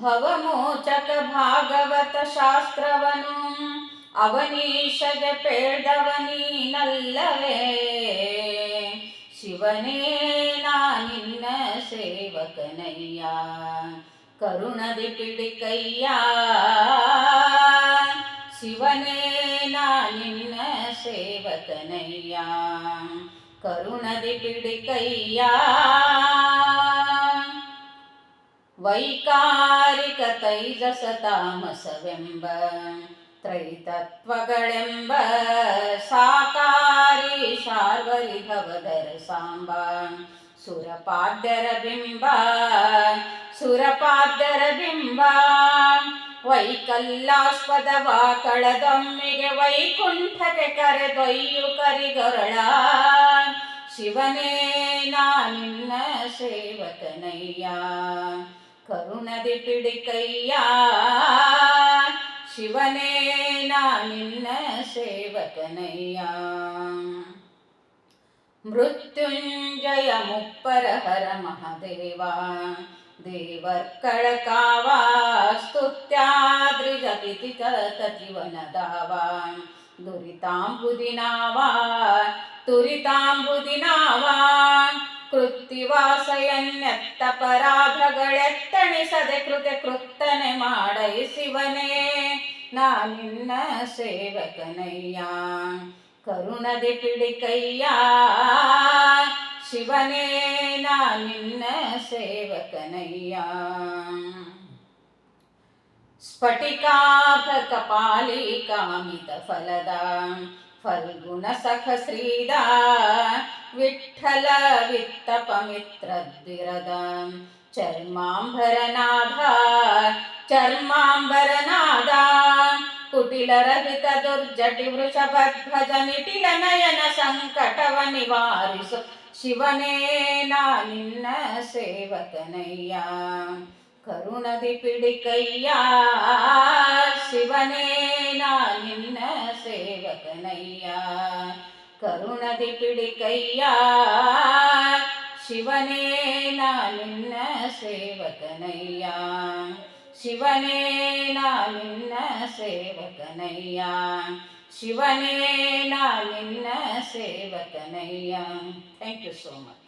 ಭವಮೋಚಕ ಭಾಗವತ ಶಾಸ್ತ್ರವನು ಅವನೀಶಗೆ ಪೇಳ್ದವನೀನಲ್ಲವೇ. ಶಿವನೇ ನಿನ್ನ ಸೇವಕನಯ್ಯ, ಕರುಣದಿ ಪಿಡಿಕಯ್ಯ. ಶಿವನೇ ನಿನ್ನ ಸೇವಕನಯ್ಯ, ಕರುಣದಿ ಪಿಡಿಕಯ್ಯ. ವೈಕಾರಿಕ ತೈಜಸ ತಾಮಸವೆಂಬ ತ್ರೈತತ್ವಗಳೆಂಬ ಸಾಕಾರಿ ಶಾರ್ವರಿಭವದರ ಸಾಂಬ. ಸುರಪಾದ್ಯರ ಬಿಂಬ ವೈಕಲ್ಯಾಸ್ಪದವ ಕಳೆದೊಮ್ಮೆಗೆ ವೈಕುಂಠಕ್ಕೆ ಕರೆದೊಯ್ಯು ಕರಿಗರಳ. ಶಿವನೇ ನಿನ್ನ ಸೇವಕನಯ್ಯ, ಕರುಣದಿ ಪಿಡಿಕಯ್ಯ. ಶಿವನೇ ನಿನ್ನ ಸೇವಕನಯ್ಯ. ಮೃತ್ಯುಂಜಯ ಮುಪ್ಪರಹರ ಮಹಾದೇವ, ದೇವರ್ಕಳ ಕಾವ ಸ್ತುತ್ಯಾದ್ರಿಜಪಿತಿ ತತಿವನದಾವ. ತುರಿತಾಂಬುದಿನಾವ ಕೃತ್ತಿವಾಸಯನ್ನೆತ್ತಪರಾಧಗಳೆತ್ತಣಿಸದೆ ಕೃತನೆ ಮಾಡೈ. ಶಿವನೇ ನಿನ್ನ ಸೇವಕನಯ್ಯ, ಕರುಣದಿ ಪಿಡಿಕಯ್ಯ. ಶಿವನೇ ನಿನ್ನ ಸೇವಕನಯ್ಯ. ಸ್ಫಟಿಕಾಭ ಕಪಾಲಿ ಕಾಮಿತ ಫಲದ ಫಲ್ಗುಣ ಸಖ ಶ್ರೀದ ವಿಠ್ಠಲ ವಿತ್ತಪಮಿತ್ರದ್ವಿರದ ಚರ್ಮಾಂಬರನಾದ ಕುಟಿಲರಹಿತ ದುರ್ಜಟಿ ವೃಷಭಧ್ವಜ ನಿಟಿಲ ನಯನ ಸಂಕಟವ ನಿವಾರಿಸು. ಶಿವನೇ ನಿನ್ನ ಸೇವಕನಯ್ಯ, ಕರುಣದಿ ಪಿಡಿಕಯ್ಯ. ಶಿವನೇ ನಿನ್ನ ಸೇವಕನಯ್ಯ, ಕರುಣದಿ ಪಿಡಿಕಯ್ಯ. ಶಿವನೇ ನಿನ್ನ ಸೇವಕನಯ್ಯ, ಶಿವನೇ ನಿನ್ನ ಸೇವಕನಯ್ಯ, ಶಿವನೇ ನಿನ್ನ ಸೇವಕನಯ್ಯ. Thank you so much.